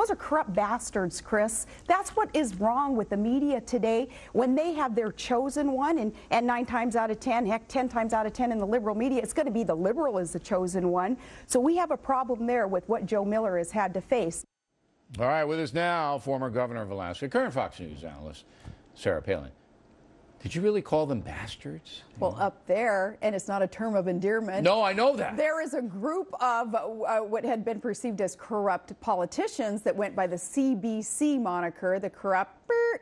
Those are corrupt bastards, Chris. That's what is wrong with the media today when they have their chosen one, and 9 times out of 10, heck, 10 times out of 10 in the liberal media, it's going to be the liberal is the chosen one. So we have a problem there with what Joe Miller has had to face. All right, with us now, former governor of Alaska, current Fox News analyst, Sarah Palin. Did you really call them bastards? Well, up there, and it's not a term of endearment. No, I know that. There is a group of what had been perceived as corrupt politicians that went by the CBC moniker, the Corrupt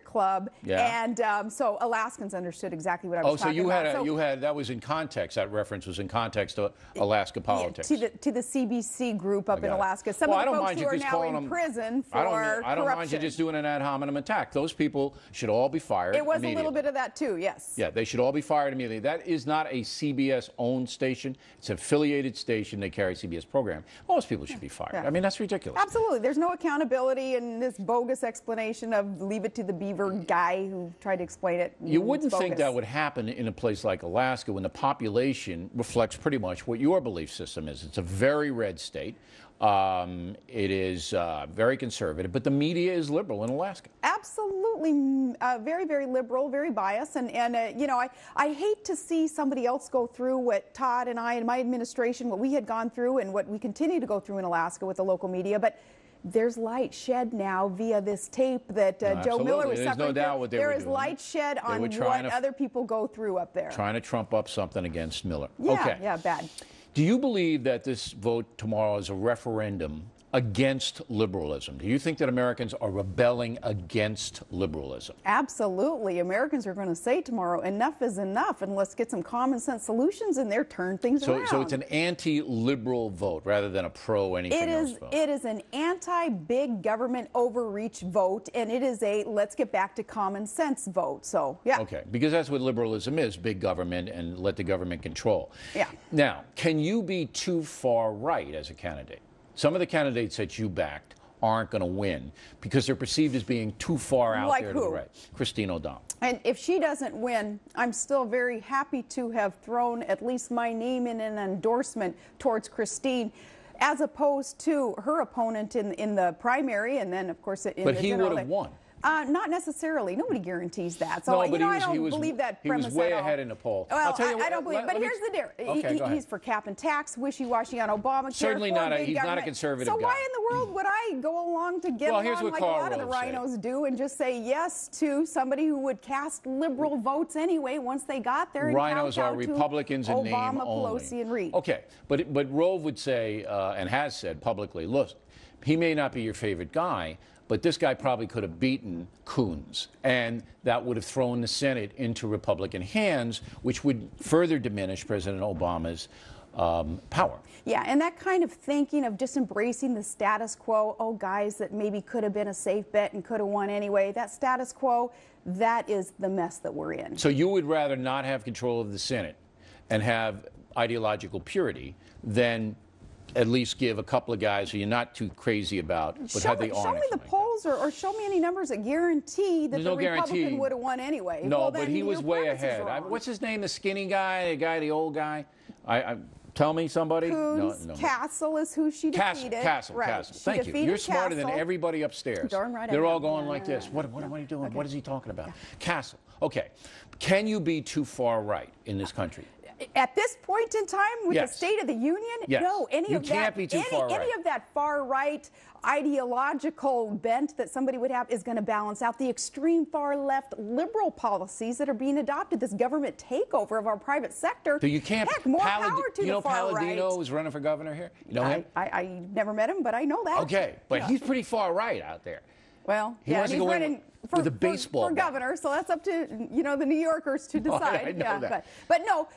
Club. Yeah. And so Alaskans understood exactly what I was talking about. Oh, so you had that was in context. That reference was in context to Alaska politics. Yeah, to the CBC group up in Alaska. Some of the folks who are now in prison for corruption. I don't mind you just doing an ad hominem attack. Those people should all be fired. It was a little bit of that too, yes. Yeah, they should all be fired immediately. That is not a CBS-owned station. It's an affiliated station. They carry CBS program. Most people should be fired. Yeah. I mean, that's ridiculous. Absolutely. There's no accountability in this bogus explanation of leave it to the beaver guy who tried to explain it. You wouldn't think that would happen in a place like Alaska when the population reflects pretty much what your belief system is. It's a very red state. It is very conservative, but the media is liberal in Alaska. Absolutely, very, very liberal, very biased, and you know, I hate to see somebody else go through what Todd and I and my administration, what we had gone through, and what we continue to go through in Alaska with the local media, but there's light shed now via this tape that Joe Miller was suffering. There's no doubt what they were doing. There is light shed on what other people go through up there. Trying to trump up something against Miller. Yeah, okay. Yeah, bad. Do you believe that this vote tomorrow is a referendum against liberalism? Do you think that Americans are rebelling against liberalism? Absolutely. Americans are going to say tomorrow, enough is enough, and let's get some common sense solutions in there, turn things around. So it's an anti-liberal vote rather than a pro-anything else vote. It is an anti-big government overreach vote, and it is a let's get back to common sense vote. So, yeah. Okay, because that's what liberalism is, big government and let the government control. Yeah. Now, can you be too far right as a candidate? Some of the candidates that you backed aren't going to win because they're perceived as being too far out there to the right. Christine O'Donnell. And if she doesn't win, I'm still very happy to have thrown at least my name in an endorsement towards Christine, as opposed to her opponent in the primary, and then, of course, in the general. But he would have won. Not necessarily. Nobody guarantees that. So, no, you know, I don't was, believe that premise He was way at all. ahead in the poll. Well, I'll tell you I don't believe. But here's the difference. Okay, he's for cap and tax, wishy-washy on Obamacare. Certainly not. He's not a conservative guy. So why in the world would I go along to get along like a lot of the rhinos do and just say yes to somebody who would cast liberal votes anyway once they got there? And rhinos are Republicans in name only. Obama, Pelosi, and Reid. Okay, but Rove would say and has said publicly, look, he may not be your favorite guy, but this guy probably could have beaten Coons, and that would have thrown the Senate into Republican hands, which would further diminish President Obama's power. Yeah, and that kind of thinking of just embracing the status quo, oh, guys, that maybe could have been a safe bet and could have won anyway, that status quo, that is the mess that we're in. So you would rather not have control of the Senate and have ideological purity than at least give a couple of guys who you're not too crazy about, but have the honor. Show me the polls or show me any numbers that guarantee that the Republican would have won anyway. No, well, but he was way ahead. What's his name? The skinny guy, the old guy? Tell me somebody. Coons, no. Castle is who she defeated. Castle. Thank you. You're smarter than everybody upstairs. Darn right. They're all going like this. What are you doing? Okay. What is he talking about? Yeah. Castle. Okay. Can you be too far right in this country? At this point in time, with the State of the Union, no, any of that far right ideological bent that somebody would have is going to balance out the extreme far left liberal policies that are being adopted. This government takeover of our private sector. So you can't. Heck, more power to the far right. Palladino is running for governor here. You know him? I never met him, but I know that. Okay, but he's pretty far right out there. Well, he wants to go running with a baseball for governor, so that's up to the New Yorkers to decide. I know that. But no,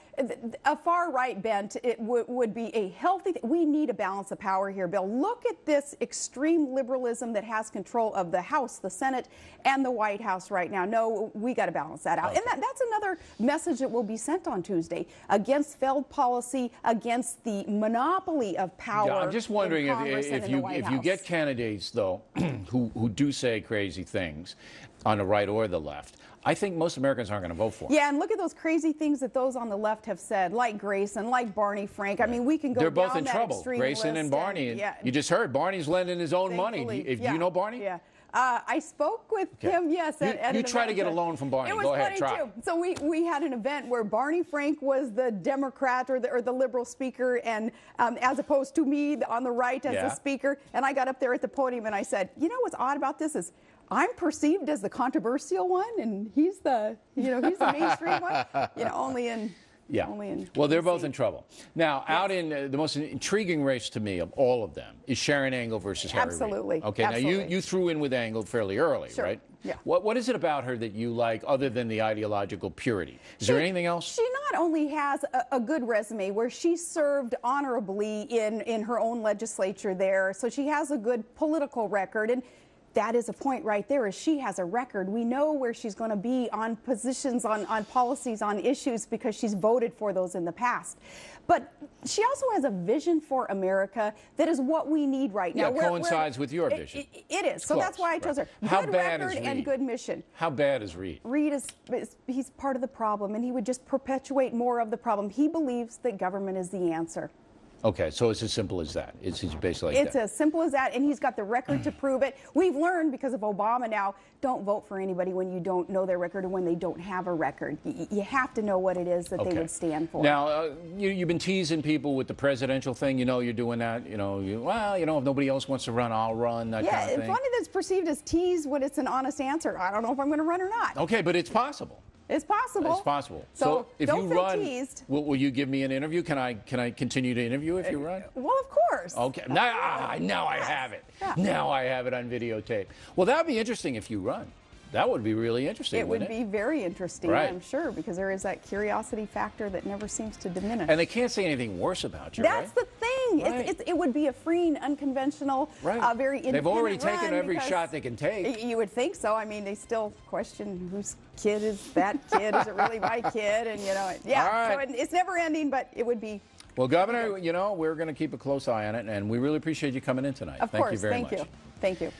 a far right bent would be a healthy. We need a balance of power here, Bill. Look at this extreme liberalism that has control of the House, the Senate, and the White House right now. No, we got to balance that out, and that's another message that will be sent on Tuesday against failed policy, against the monopoly of power. Yeah, I'm just wondering if you get candidates though who do say crazy things on the right or the left. I think most Americans aren't going to vote for him. Yeah, and look at those crazy things that those on the left have said, like Grayson, like Barney Frank. I mean, we can go They're down both in that trouble, extreme Grayson list and Barney. And yeah, you just heard Barney's lending his own money. Do you know Barney? Yeah. I spoke with him, yes. At you try to get a loan from Barney. It was Go ahead, funny, try. too. So we had an event where Barney Frank was the Democrat or the liberal speaker, and as opposed to me on the right as the speaker. And I got up there at the podium and I said, you know what's odd about this is I'm perceived as the controversial one, and he's the mainstream one. Only in. Yeah. Well, they're both in trouble. Now, out in the most intriguing race to me of all of them is Sharon Angle versus Harry Reid. Absolutely. Okay. Absolutely. Now, you threw in with Angle fairly early, Sure. right? Yeah. What is it about her that you like other than the ideological purity? Is there anything else? She not only has a good resume where she served honorably in her own legislature there, so she has a good political record. And that is a point right there, is she has a record. We know where she's going to be on positions, on policies, on issues, because she's voted for those in the past. But she also has a vision for America that is what we need right now. Yeah, coincides with your vision. It is. So that's why I chose her. How good bad record is Reid? and good mission. How bad is Reid? Reid he's part of the problem, and he would just perpetuate more of the problem. He believes that government is the answer. Okay, so it's as simple as that. It's basically it's as simple as that, and he's got the record to prove it. We've learned because of Obama now, don't vote for anybody when you don't know their record or when they don't have a record. You have to know what it is that they would stand for. Now, you've been teasing people with the presidential thing. You're doing that. If nobody else wants to run, I'll run, that kind of thing. Yeah, funny that's perceived as tease when it's an honest answer. I don't know if I'm going to run or not. Okay, but it's possible. It's possible. It's possible. So if don't you feel run, teased. will you give me an interview? Can I continue to interview if you run? Well, of course. Okay. Now I have it. Yeah. Now I have it on videotape. Well, that would be interesting if you run. That would be really interesting. It would be very interesting, right. I'm sure, because there is that curiosity factor that never seems to diminish. And they can't say anything worse about you, That's the thing. Right. It would be a freeing, unconventional, very independent They've already taken run every shot they can take. You would think so. I mean, they still question whose kid is that kid? Is it really my kid? And, yeah, so it's never ending, but it would be. Well, Governor, we're going to keep a close eye on it, and we really appreciate you coming in tonight. Of course. Thank you very much. Thank you.